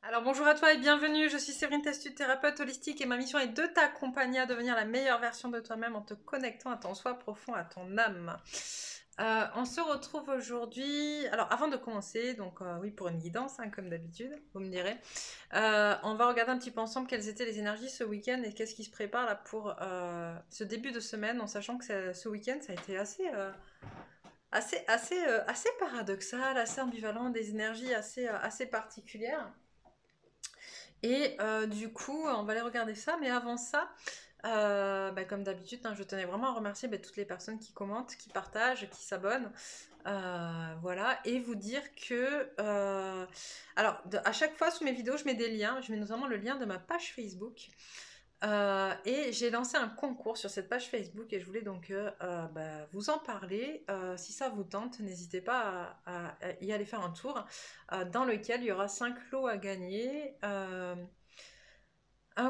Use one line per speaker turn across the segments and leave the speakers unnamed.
Alors bonjour à toi et bienvenue, je suis Séverine Testu, thérapeute holistique et ma mission est de t'accompagner à devenir la meilleure version de toi-même en te connectant à ton soi profond, à ton âme. On se retrouve aujourd'hui, alors avant de commencer, donc oui pour une guidance comme d'habitude, vous me direz, on va regarder un petit peu ensemble quelles étaient les énergies ce week-end et qu'est-ce qui se prépare là pour ce début de semaine en sachant que ce week-end ça a été assez paradoxal, assez ambivalent, des énergies assez particulières. Et du coup, on va aller regarder ça. Mais avant ça, comme d'habitude, je tenais vraiment à remercier toutes les personnes qui commentent, qui partagent, qui s'abonnent. Voilà. Et vous dire que... alors, à chaque fois, sous mes vidéos, je mets des liens. Je mets notamment le lien de ma page Facebook. Et j'ai lancé un concours sur cette page Facebook et je voulais donc vous en parler. Si ça vous tente, n'hésitez pas à y aller faire un tour dans lequel il y aura 5 lots à gagner. Un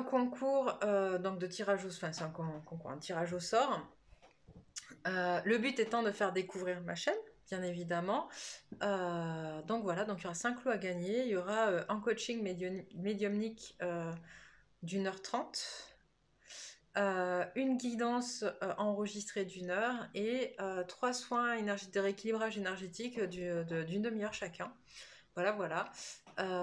concours donc de tirage au sort, enfin c'est un tirage au sort. Le but étant de faire découvrir ma chaîne, bien évidemment. Donc voilà, donc il y aura 5 lots à gagner. Il y aura un coaching médiumnique d'1h30. Une guidance enregistrée d'1 heure et 3 soins de rééquilibrage énergétique d'une demi-heure chacun. Voilà.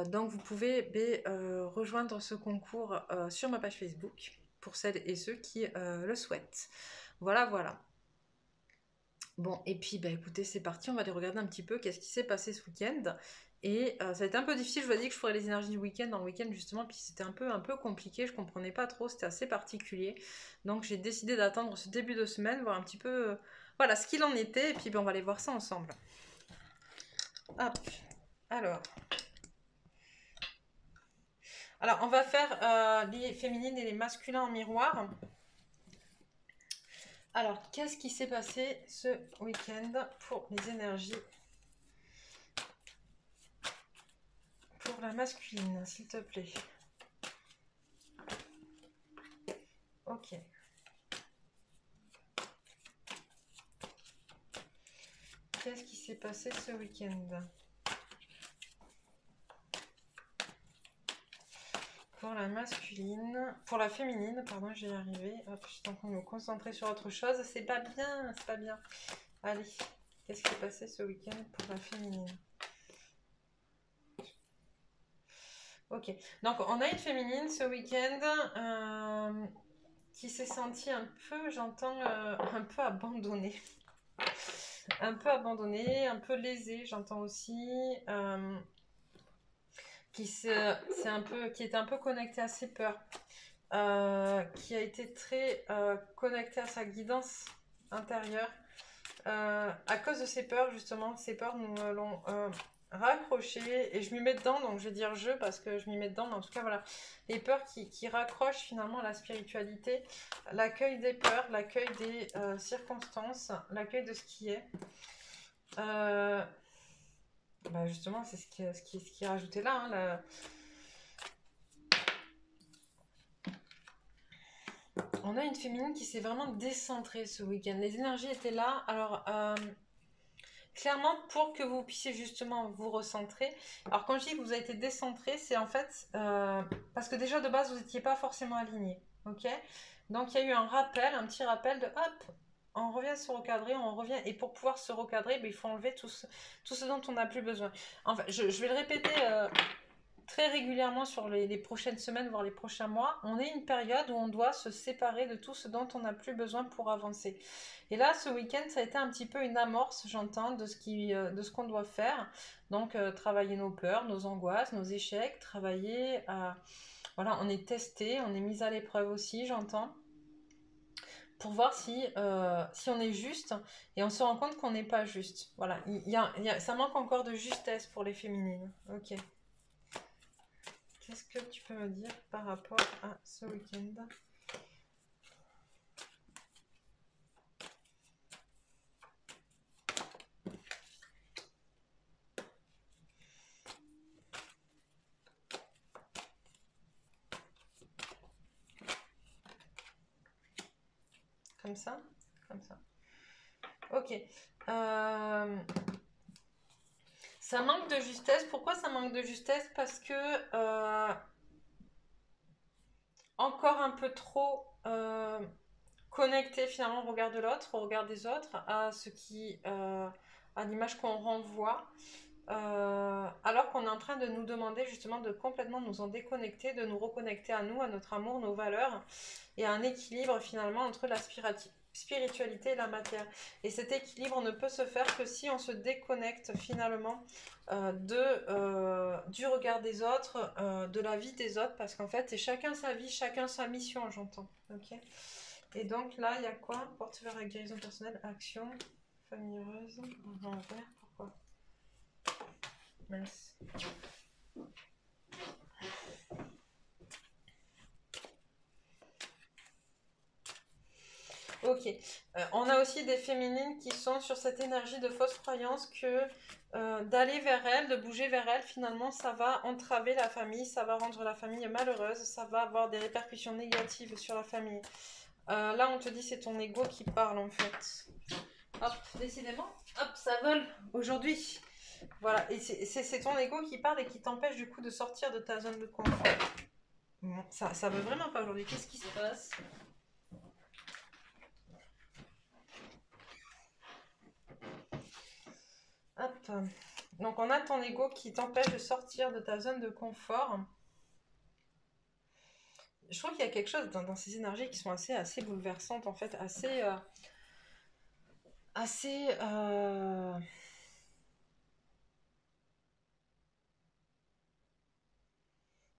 Donc vous pouvez rejoindre ce concours sur ma page Facebook pour celles et ceux qui le souhaitent. Voilà. Bon, et puis écoutez, c'est parti, on va aller regarder un petit peu qu'est-ce qui s'est passé ce week-end. Et ça a été un peu difficile, je vous ai dit que je ferais les énergies du week-end dans le week-end justement, puis c'était un peu compliqué, je comprenais pas trop, c'était assez particulier. Donc j'ai décidé d'attendre ce début de semaine, voir un petit peu voilà, ce qu'il en était, et puis on va aller voir ça ensemble. Hop, alors on va faire les féminines et les masculins en miroir. Alors, qu'est-ce qui s'est passé ce week-end pour les énergies pour la masculine, s'il te plaît? Ok. Qu'est-ce qui s'est passé ce week-end pour la masculine, pour la féminine, pardon, je vais y arriver. Hop, je suis en train de me concentrer sur autre chose. C'est pas bien. Allez, qu'est-ce qui s'est passé ce week-end pour la féminine? Ok, donc on a une féminine ce week-end qui s'est sentie un peu, j'entends, un peu abandonnée. Un peu abandonnée, un peu lésée, j'entends aussi. Qui était un peu connectée à ses peurs. Qui a été très connectée à sa guidance intérieure. À cause de ses peurs, justement, ces peurs nous l'ont raccroché et je m'y mets dedans, donc je vais dire je parce que je m'y mets dedans, mais en tout cas voilà, les peurs qui raccrochent finalement à la spiritualité, l'accueil des peurs, l'accueil des circonstances, l'accueil de ce qui est. Justement, c'est ce qui est rajouté là. On a une féminine qui s'est vraiment décentrée ce week-end. Les énergies étaient là. Alors, clairement, pour que vous puissiez justement vous recentrer. Alors, quand je dis que vous avez été décentré, c'est en fait parce que déjà de base, vous n'étiez pas forcément aligné. Ok. Donc, il y a eu un petit rappel de hop, on revient se recadrer, on revient. Et pour pouvoir se recadrer, il faut enlever tout ce dont on n'a plus besoin. Enfin, je vais le répéter très régulièrement sur les prochaines semaines, voire les prochains mois. On est une période où on doit se séparer de tout ce dont on n'a plus besoin pour avancer. Et là, ce week-end, ça a été un petit peu une amorce, j'entends, de ce qu'on doit faire. Donc, travailler nos peurs, nos angoisses, nos échecs, travailler à... Voilà, on est testé, on est mis à l'épreuve aussi, j'entends, pour voir si on est juste, et on se rend compte qu'on n'est pas juste. Voilà, ça manque encore de justesse pour les féminines. Ok. Qu'est-ce que tu peux me dire par rapport à ce week-end? Comme ça? Comme ça. Ok. Ça manque de justesse. Pourquoi ça manque de justesse? Parce que encore un peu trop connecté finalement au regard de l'autre, au regard des autres, à ce qui, à l'image qu'on renvoie, alors qu'on est en train de nous demander justement de complètement nous en déconnecter, de nous reconnecter à nous, à notre amour, nos valeurs, et à un équilibre finalement entre la spiritualité et la matière. Et cet équilibre ne peut se faire que si on se déconnecte finalement du regard des autres, de la vie des autres, parce qu'en fait c'est chacun sa vie, chacun sa mission, j'entends. Ok. Et donc là, il y a quoi? Porte vers la guérison personnelle, action, famille heureuse, envers, pourquoi? Mince. Ok. On a aussi des féminines qui sont sur cette énergie de fausse croyance que d'aller vers elles, de bouger vers elles, finalement, ça va entraver la famille, ça va rendre la famille malheureuse, ça va avoir des répercussions négatives sur la famille. Là, on te dit c'est ton ego qui parle en fait. Hop, décidément, hop, ça vole aujourd'hui. Voilà, et c'est ton ego qui parle et qui t'empêche du coup de sortir de ta zone de confort. Bon, ça veut vraiment pas aujourd'hui. Qu'est-ce qui se passe? Hop. Donc on a ton ego qui t'empêche de sortir de ta zone de confort. Je trouve qu'il y a quelque chose dans ces énergies qui sont assez bouleversantes en fait, assez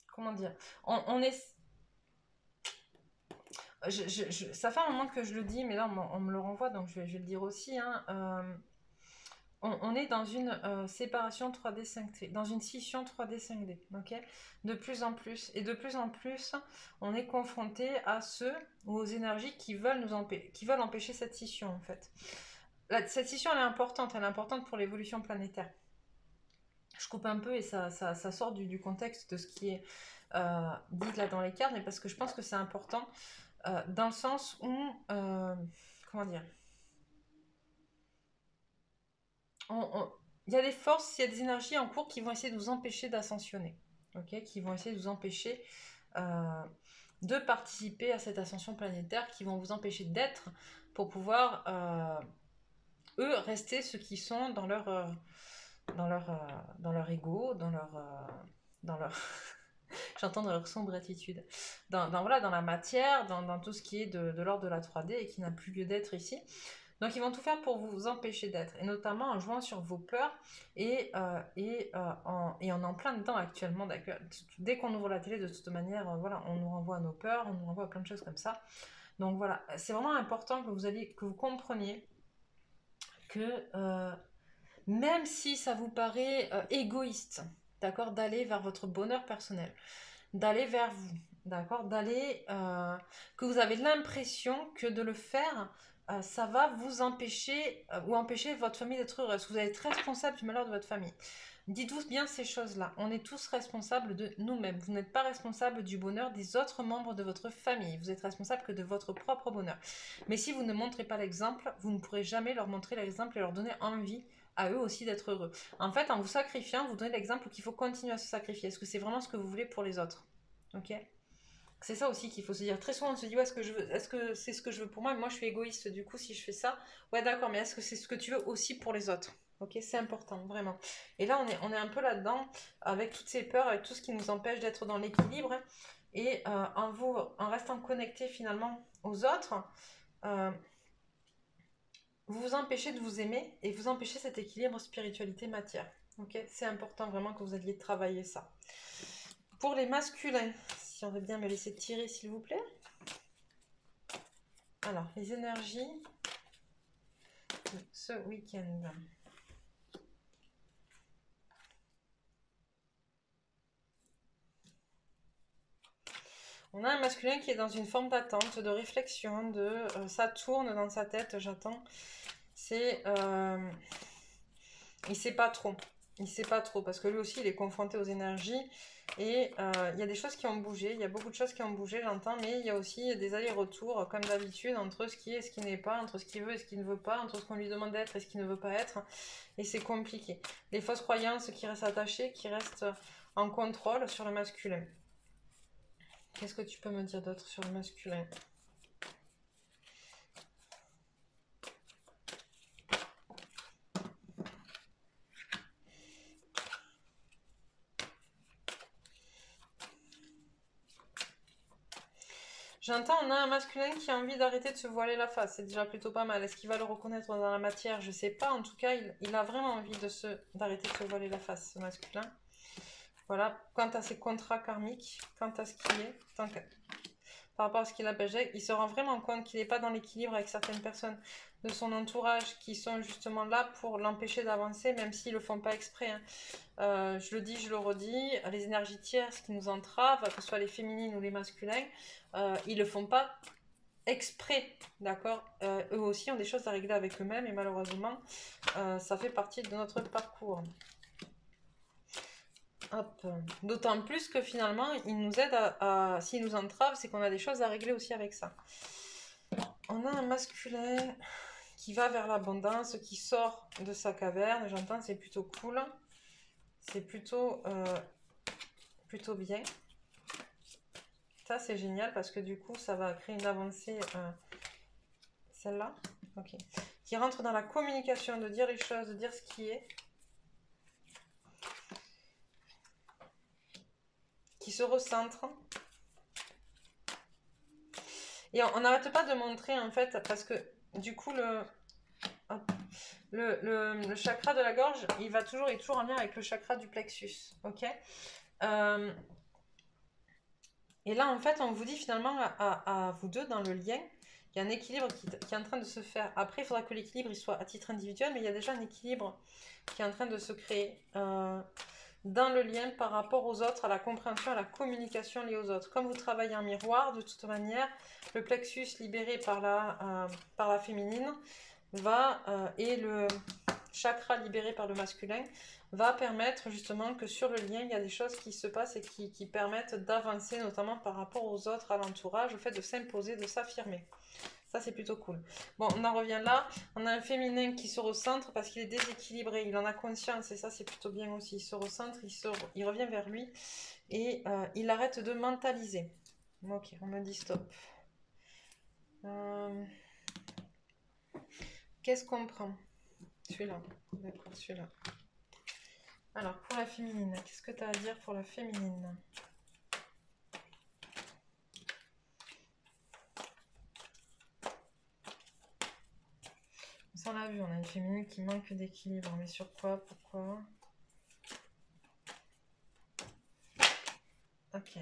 comment dire, on est ça fait un moment que je le dis, mais là on me le renvoie, donc je vais le dire aussi. Hein, on est dans une séparation 3D 5D, dans une scission 3D 5D, ok? De plus en plus, et de plus en plus, on est confronté à ceux ou aux énergies qui veulent empêcher cette scission, en fait. Cette scission, elle est importante pour l'évolution planétaire. Je coupe un peu et ça sort du contexte de ce qui est dit là dans les cartes, mais parce que je pense que c'est important, dans le sens où, comment dire, il y a des forces, il y a des énergies en cours qui vont essayer de vous empêcher d'ascensionner, ok, qui vont essayer de vous empêcher de participer à cette ascension planétaire, qui vont vous empêcher d'être pour pouvoir, eux, rester ceux qui sont dans leur ego, dans leur j'entends dans leur sombre attitude, voilà, dans la matière, dans tout ce qui est de l'ordre de la 3D et qui n'a plus lieu d'être ici. Donc ils vont tout faire pour vous empêcher d'être, et notamment en jouant sur vos peurs et en plein dedans actuellement. Dès qu'on ouvre la télé, de toute manière, voilà, on nous renvoie à nos peurs, on nous renvoie à plein de choses comme ça. Donc voilà, c'est vraiment important que vous compreniez que même si ça vous paraît égoïste, d'accord, d'aller vers votre bonheur personnel, d'aller vers vous, d'accord, que vous avez l'impression que de le faire, ça va vous empêcher ou empêcher votre famille d'être heureuse. Vous êtes responsable du malheur de votre famille. Dites-vous bien ces choses-là. On est tous responsables de nous-mêmes. Vous n'êtes pas responsable du bonheur des autres membres de votre famille. Vous êtes responsable que de votre propre bonheur. Mais si vous ne montrez pas l'exemple, vous ne pourrez jamais leur montrer l'exemple et leur donner envie à eux aussi d'être heureux. En fait, en vous sacrifiant, vous donnez l'exemple qu'il faut continuer à se sacrifier. Est-ce que c'est vraiment ce que vous voulez pour les autres? Ok? C'est ça aussi qu'il faut se dire. Très souvent, on se dit, ouais, est-ce que c'est ce que je veux pour moi? Moi, je suis égoïste, du coup, si je fais ça, ouais, d'accord, mais est-ce que c'est ce que tu veux aussi pour les autres? Ok, c'est important, vraiment. Et là, on est un peu là-dedans, avec toutes ces peurs, avec tout ce qui nous empêche d'être dans l'équilibre, et en restant connecté finalement aux autres, vous vous empêchez de vous aimer, et vous empêchez cet équilibre spiritualité-matière. Ok, c'est important vraiment que vous alliez travailler ça. Pour les masculins, si on veut bien me laisser tirer s'il vous plaît. Alors, les énergies de ce week-end. On a un masculin qui est dans une forme d'attente, de réflexion, ça tourne dans sa tête, j'attends. Il sait pas trop. Il sait pas trop, parce que lui aussi, il est confronté aux énergies. Et il y a des choses qui ont bougé, il y a beaucoup de choses qui ont bougé, j'entends, mais il y a aussi des allers-retours, comme d'habitude, entre ce qui est et ce qui n'est pas, entre ce qu'il veut et ce qu'il ne veut pas, entre ce qu'on lui demande d'être et ce qu'il ne veut pas être. Et c'est compliqué. Les fausses croyances qui restent attachées, qui restent en contrôle sur le masculin. Qu'est-ce que tu peux me dire d'autre sur le masculin? J'entends, on a un masculin qui a envie d'arrêter de se voiler la face. C'est déjà plutôt pas mal. Est-ce qu'il va le reconnaître dans la matière? Je sais pas. En tout cas, il a vraiment envie d'arrêter de se voiler la face, ce masculin. Voilà. Quant à ses contrats karmiques, quant à ce qu'il est, par rapport à ce qu'il a Belgique, il se rend vraiment compte qu'il n'est pas dans l'équilibre avec certaines personnes de son entourage qui sont justement là pour l'empêcher d'avancer, même s'ils ne le font pas exprès. Hein. Je le dis, je le redis, les énergies tierces qui nous entravent, que ce soit les féminines ou les masculins, ils ne le font pas exprès, d'accord. Eux aussi ont des choses à régler avec eux-mêmes et malheureusement, ça fait partie de notre parcours. D'autant plus que finalement, il nous aide s'il nous entrave, c'est qu'on a des choses à régler aussi avec ça. On a un masculin qui va vers l'abondance, qui sort de sa caverne, j'entends, c'est plutôt cool. C'est plutôt bien. Ça, c'est génial parce que du coup, ça va créer une avancée. Celle-là, ok. Qui rentre dans la communication, de dire les choses, de dire ce qui est. Qui se recentre. Et on n'arrête pas de montrer en fait, parce que du coup le chakra de la gorge, il est toujours en lien avec le chakra du plexus, ok. Et là en fait on vous dit finalement à vous deux dans le lien, il y a un équilibre qui est en train de se faire. Après il faudra que l'équilibre il soit à titre individuel, mais il y a déjà un équilibre qui est en train de se créer dans le lien par rapport aux autres, à la compréhension, à la communication liée aux autres. Comme vous travaillez en miroir, de toute manière, le plexus libéré par la féminine et le chakra libéré par le masculin va permettre justement que sur le lien, il y a des choses qui se passent et qui permettent d'avancer, notamment par rapport aux autres, à l'entourage, au fait de s'imposer, de s'affirmer. Ça, c'est plutôt cool. Bon, on en revient là. On a un féminin qui se recentre parce qu'il est déséquilibré. Il en a conscience et ça, c'est plutôt bien aussi. Il se recentre, il revient vers lui et il arrête de mentaliser. Ok, on me dit stop. Qu'est-ce qu'on prend? Celui-là. D'accord, celui-là. Alors, pour la féminine, qu'est-ce que tu as à dire pour la féminine? Ça, on l'a vu, on a une féminine qui manque d'équilibre. Mais sur quoi? Pourquoi? Ok.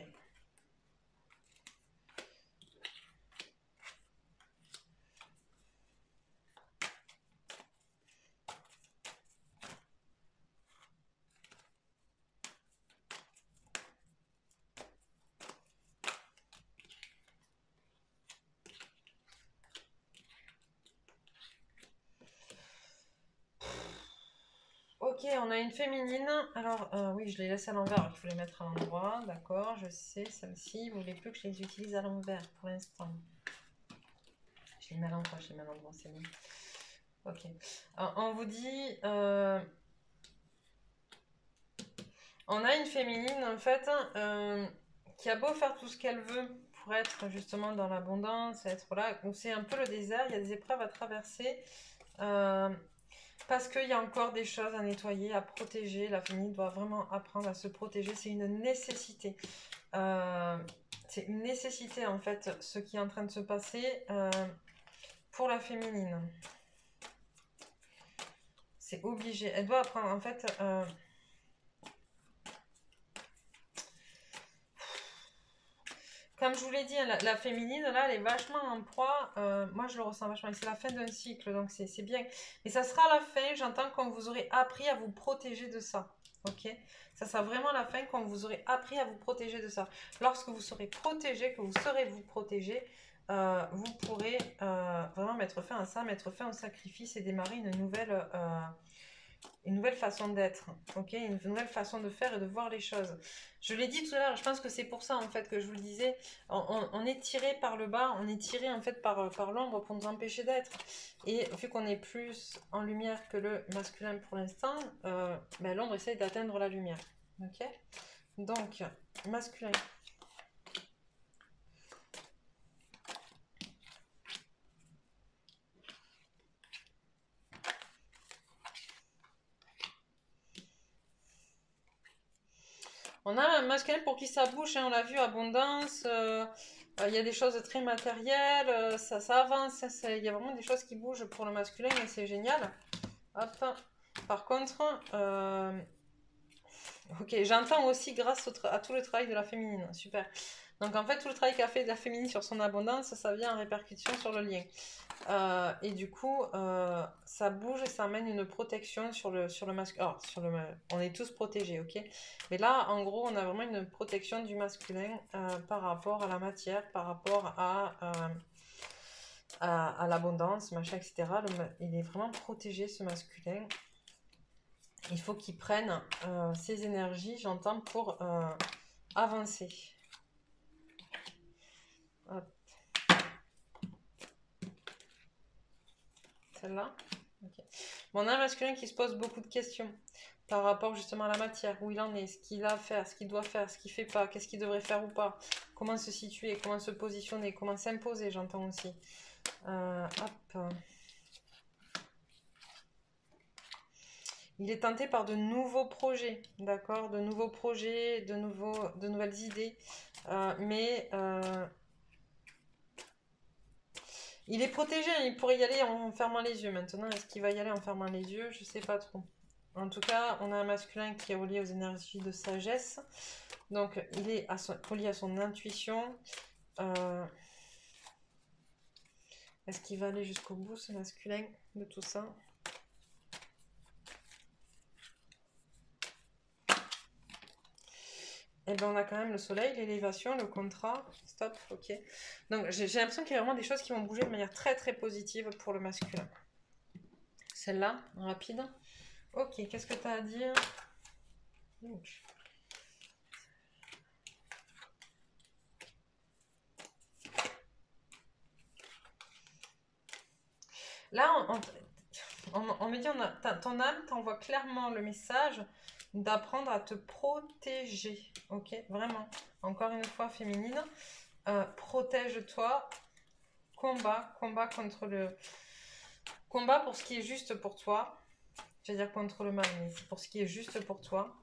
Ok, on a une féminine. Alors, oui, je les laisse à l'envers. Il faut les mettre à l'endroit. D'accord, je sais. Celle-ci, vous voulez plus que je les utilise à l'envers pour l'instant. Je les mets à l'endroit, c'est bon. Ok. Alors, on vous dit... on a une féminine, en fait, qui a beau faire tout ce qu'elle veut pour être justement dans l'abondance, être là. Donc, c'est un peu le désert. Il y a des épreuves à traverser. Parce qu'il y a encore des choses à nettoyer, à protéger. La féminine doit vraiment apprendre à se protéger. C'est une nécessité. C'est une nécessité, en fait, ce qui est en train de se passer pour la féminine. C'est obligé. Elle doit apprendre, en fait... Comme je vous l'ai dit, la féminine, là, elle est vachement en proie. Moi, je le ressens vachement. C'est la fin d'un cycle, donc c'est bien. Mais ça sera la fin, j'entends, quand vous aurez appris à vous protéger de ça. Ok? Ça sera vraiment la fin quand vous aurez appris à vous protéger de ça. Lorsque vous serez protégé, que vous saurez vous protéger, vous pourrez vraiment mettre fin à ça, mettre fin au sacrifice et démarrer une nouvelle une nouvelle façon d'être, ok, une nouvelle façon de faire et de voir les choses. Je l'ai dit tout à l'heure, je pense que c'est pour ça en fait que je vous le disais, on est tiré par le bas, on est tiré en fait par l'ombre pour nous empêcher d'être. Et vu qu'on est plus en lumière que le masculin pour l'instant, ben, l'ombre essaye d'atteindre la lumière, ok. Donc, masculin. On a un masculin pour qui ça bouge, hein, on l'a vu, abondance, il y a des choses très matérielles, ça avance, il y a vraiment des choses qui bougent pour le masculin et c'est génial. Hop. Par contre, ok, j'entends aussi grâce à tout le travail de la féminine, super. Donc en fait, tout le travail qu'a fait la féminine sur son abondance, ça vient en répercussion sur le lien. Et du coup, ça bouge et ça amène une protection sur le masculin. On est tous protégés, ok. Mais là, en gros, on a vraiment une protection du masculin par rapport à la matière, par rapport à l'abondance, machin, etc. Il est vraiment protégé, ce masculin. Il faut qu'il prenne ses énergies, j'entends, pour avancer. Hop. Celle-là. Okay. Bon, on a un masculin qui se pose beaucoup de questions par rapport justement à la matière, où il en est, ce qu'il a à faire, ce qu'il doit faire, ce qu'il fait pas, qu'est-ce qu'il devrait faire ou pas, comment se situer, comment se positionner, comment s'imposer, j'entends aussi. Hop. Il est tenté par de nouveaux projets, d'accord, de nouveaux projets, de nouvelles idées, mais il est protégé, hein, il pourrait y aller en fermant les yeux. Maintenant, est-ce qu'il va y aller en fermant les yeux? Je sais pas trop. En tout cas, on a un masculin qui est relié aux énergies de sagesse. Donc, il est relié à son intuition. Est-ce qu'il va aller jusqu'au bout, ce masculin, de tout ça? Et bien, on a quand même le soleil, l'élévation, le contrat. Stop, ok. Donc, j'ai l'impression qu'il y a vraiment des choses qui vont bouger de manière très, très positive pour le masculin. Celle-là, rapide. Ok, qu'est-ce que tu as à dire? Là, on me dit, ton âme t'envoie clairement le message d'apprendre à te protéger. Ok, vraiment. Encore une fois, féminine. Protège-toi. Combat contre le... Combat pour ce qui est juste pour toi. Je vais dire contre le mal, mais c'est pour ce qui est juste pour toi.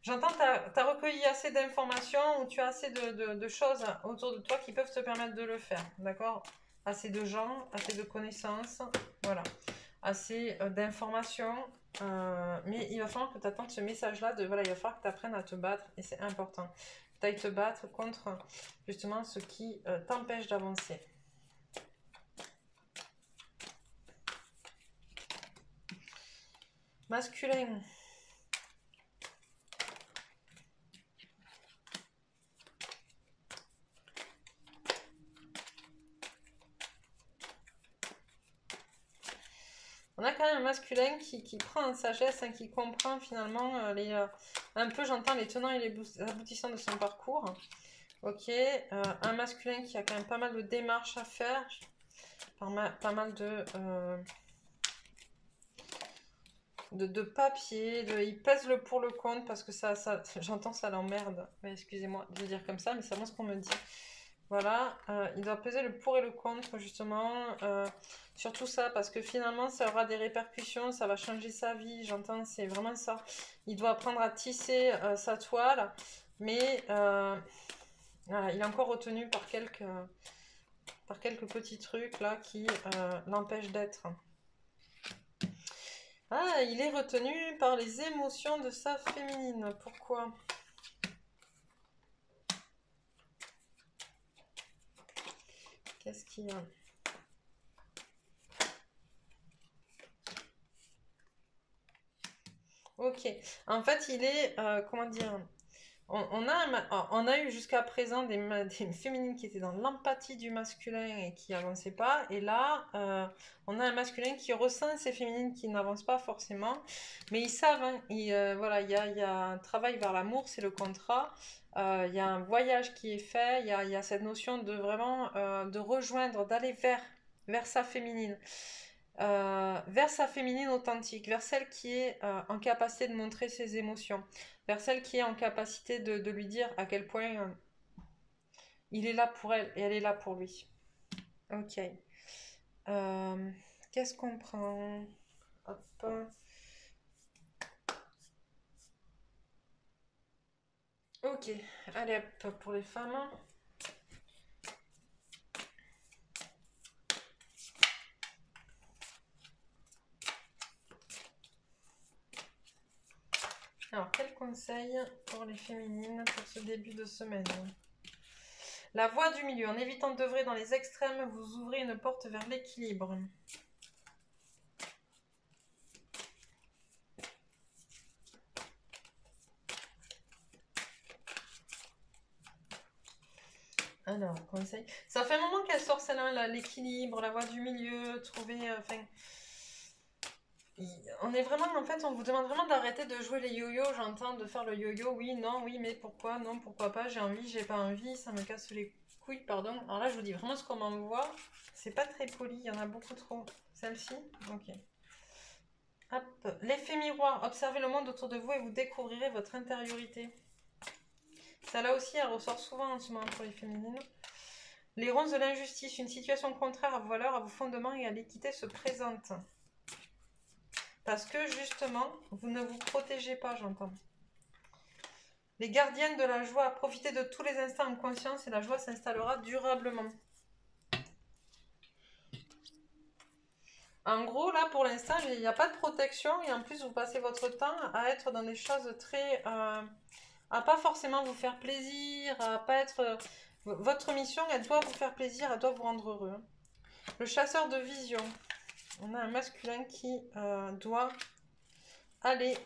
J'entends que tu as recueilli assez d'informations ou tu as assez de choses autour de toi qui peuvent te permettre de le faire. D'accord? Assez de gens, assez de connaissances. Voilà. Assez d'informations. Mais il va falloir que tu attendes ce message-là de voilà, il va falloir que tu apprennes à te battre et c'est important. Que tu ailles te battre contre justement ce qui t'empêche d'avancer. Masculin. On a quand même un masculin qui prend en sagesse, hein, qui comprend finalement un peu, j'entends, les tenants et les aboutissants de son parcours. Ok, un masculin qui a quand même pas mal de démarches à faire, pas mal de papier, il pèse le pour le contre parce que ça j'entends, ça l'emmerde. Excusez-moi de le dire comme ça, mais c'est vraiment ce qu'on me dit. Voilà, il doit peser le pour et le contre justement sur tout ça parce que finalement ça aura des répercussions, ça va changer sa vie, j'entends, c'est vraiment ça. Il doit apprendre à tisser sa toile, mais voilà, il est encore retenu par quelques petits trucs là qui l'empêchent d'être. Ah, il est retenu par les émotions de sa féminine. Pourquoi ? Qu'est-ce qu'il y a ? Ok. En fait, il est... comment dire ? on a eu jusqu'à présent des féminines qui étaient dans l'empathie du masculin et qui n'avançaient pas. Et là, on a un masculin qui ressent ces féminines qui n'avancent pas forcément. Mais ils savent, hein, voilà, il y a un travail vers l'amour, c'est le contrat. Il y a un voyage qui est fait. Il y a cette notion de vraiment de rejoindre, d'aller vers sa féminine. Vers sa féminine authentique, vers celle qui est en capacité de montrer ses émotions, vers celle qui est en capacité de lui dire à quel point il est là pour elle et elle est là pour lui. Ok. Qu'est-ce qu'on prend? Hop. Ok. Allez hop, pour les femmes. Alors, quel conseil pour les féminines pour ce début de semaine? La voie du milieu. En évitant d'œuvrer dans les extrêmes, vous ouvrez une porte vers l'équilibre. Alors, conseil. Ça fait un moment qu'elle sort celle-là, l'équilibre, la voie du milieu, trouver. Enfin. On est vraiment, en fait, on vous demande vraiment d'arrêter de jouer les yo-yo. J'entends de faire le yo-yo, oui, non, oui, mais pourquoi, non, pourquoi pas, j'ai envie, j'ai pas envie, ça me casse les couilles, pardon. Alors là, je vous dis vraiment ce qu'on m'envoie. C'est pas très poli, il y en a beaucoup trop. Celle-ci, ok. Hop, l'effet miroir. Observez le monde autour de vous et vous découvrirez votre intériorité. Ça là aussi, elle ressort souvent en ce moment pour les féminines. Les ronces de l'injustice, une situation contraire à vos valeurs, à vos fondements et à l'équité se présente. Parce que justement, vous ne vous protégez pas, j'entends. Les gardiennes de la joie, profitez de tous les instants en conscience et la joie s'installera durablement. En gros, là, pour l'instant, il n'y a pas de protection et en plus, vous passez votre temps à être dans des choses très... à pas forcément vous faire plaisir, à pas être... Votre mission, elle doit vous faire plaisir, elle doit vous rendre heureux. Le chasseur de vision. On a un masculin qui doit aller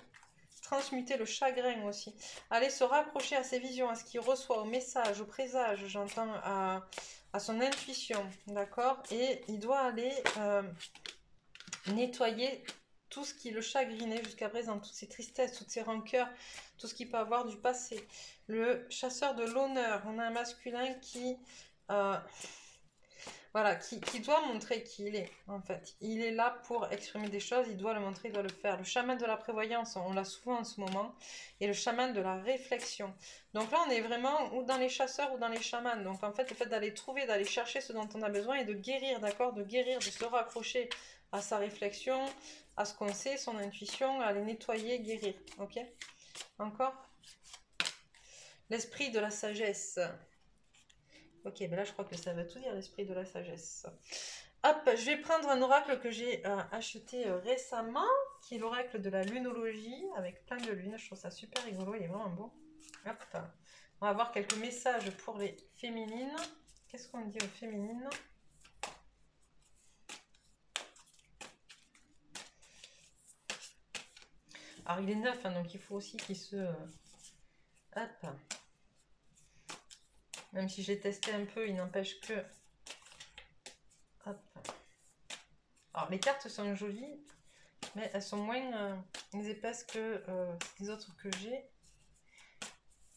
transmuter le chagrin aussi. Aller se raccrocher à ses visions, à ce qu'il reçoit, au message, au présage, j'entends, à son intuition, d'accord? Et il doit aller nettoyer tout ce qui le chagrinait jusqu'à présent, toutes ses tristesses, toutes ses rancœurs, tout ce qu'il peut avoir du passé. Le chasseur de l'honneur, on a un masculin qui... voilà, qui doit montrer qui il est, en fait. Il est là pour exprimer des choses, il doit le montrer, il doit le faire. Le chaman de la prévoyance, on l'a souvent en ce moment, et le chaman de la réflexion. Donc là, on est vraiment ou dans les chasseurs ou dans les chamans. Donc en fait, le fait d'aller trouver, d'aller chercher ce dont on a besoin et de guérir, d'accord? De guérir, de se raccrocher à sa réflexion, à ce qu'on sait, son intuition, à les nettoyer, guérir, ok? Encore? L'esprit de la sagesse. Ok, ben là je crois que ça va tout dire, l'esprit de la sagesse. Hop, je vais prendre un oracle que j'ai acheté récemment, qui est l'oracle de la lunologie, avec plein de lunes. Je trouve ça super rigolo, il est vraiment beau. Hop, on va voir quelques messages pour les féminines. Qu'est-ce qu'on dit aux féminines? Alors il est neuf, hein, donc il faut aussi qu'il se... Hop. Même si j'ai testé un peu, il n'empêche que... Hop. Alors les cartes sont jolies, mais elles sont moins épaisses que les autres que j'ai.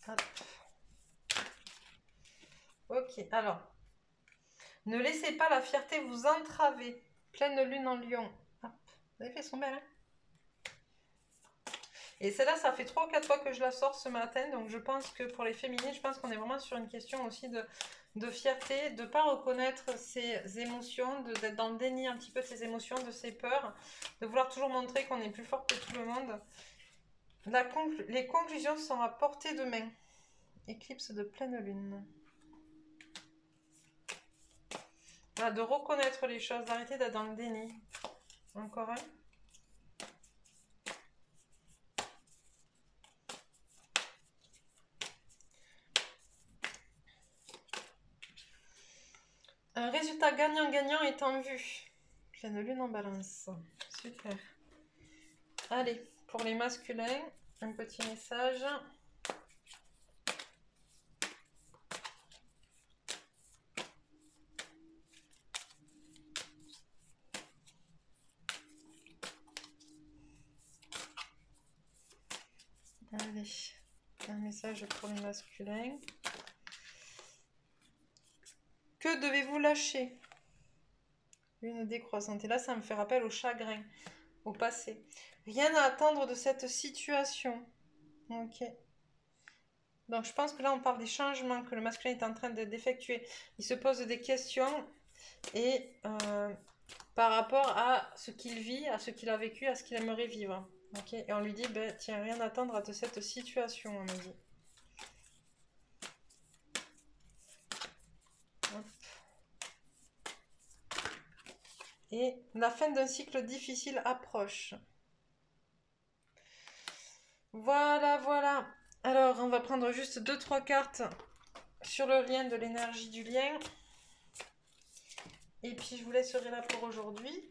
Hop. Ok, alors. Ne laissez pas la fierté vous entraver. Pleine lune en lion. Hop. Vous avez fait, elles sont belles, hein? Et celle-là, ça fait 3 ou 4 fois que je la sors ce matin. Donc je pense que pour les féminines, je pense qu'on est vraiment sur une question aussi de fierté, de ne pas reconnaître ses émotions, d'être dans le déni un petit peu de ses émotions, de ses peurs, de vouloir toujours montrer qu'on est plus fort que tout le monde. Les conclusions sont à portée de main. Éclipse de pleine lune. Voilà, de reconnaître les choses, d'arrêter d'être dans le déni. Encore un. Un résultat gagnant-gagnant est en vue. Pleine lune en balance. Super. Allez, pour les masculins, un petit message. Allez, un message pour le masculin. Que devez-vous lâcher? Lune décroissante. Et là, ça me fait rappel au chagrin, au passé. Rien à attendre de cette situation. Ok. Donc, je pense que là, on parle des changements que le masculin est en train d'effectuer. Il se pose des questions et par rapport à ce qu'il vit, à ce qu'il a vécu, à ce qu'il aimerait vivre. Ok. Et on lui dit, ben, tiens, rien à attendre de cette situation, on me dit. Hop. Et la fin d'un cycle difficile approche. Voilà, voilà. Alors, on va prendre juste 2-3 cartes sur le lien de l'énergie du lien. Et puis, je vous laisserai là pour aujourd'hui.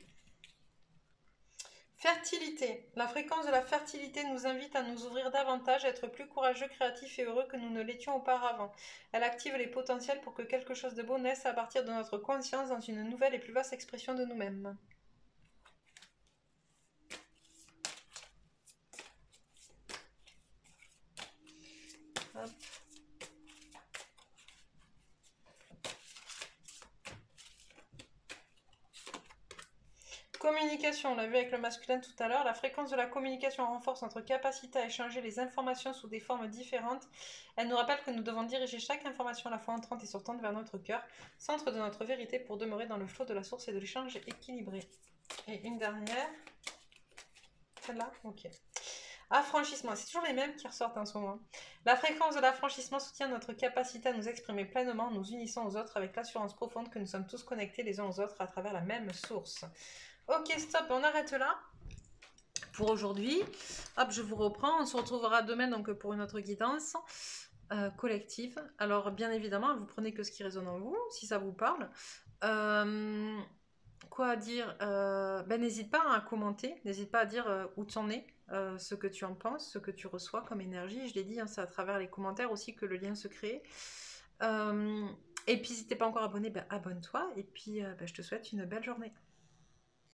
Fertilité. La fréquence de la fertilité nous invite à nous ouvrir davantage, à être plus courageux, créatifs et heureux que nous ne l'étions auparavant. Elle active les potentiels pour que quelque chose de beau naisse à partir de notre conscience dans une nouvelle et plus vaste expression de nous-mêmes. Hop. Communication, on l'a vu avec le masculin tout à l'heure, la fréquence de la communication renforce notre capacité à échanger les informations sous des formes différentes. Elle nous rappelle que nous devons diriger chaque information à la fois entrante et sortante vers notre cœur, centre de notre vérité pour demeurer dans le flot de la source et de l'échange équilibré. Et une dernière, celle-là, ok. Affranchissement, c'est toujours les mêmes qui ressortent en ce moment. La fréquence de l'affranchissement soutient notre capacité à nous exprimer pleinement, nous unissant aux autres avec l'assurance profonde que nous sommes tous connectés les uns aux autres à travers la même source. Ok, stop, on arrête là pour aujourd'hui. Hop, je vous reprends. On se retrouvera demain donc pour une autre guidance collective. Alors, bien évidemment, vous prenez que ce qui résonne en vous, si ça vous parle. Quoi dire ben, n'hésite pas à commenter, n'hésite pas à dire où tu en es, ce que tu en penses, ce que tu reçois comme énergie. Je l'ai dit, hein, c'est à travers les commentaires aussi que le lien se crée. Et puis, si tu n'es pas encore abonné, ben, abonne-toi. Et puis, ben, je te souhaite une belle journée.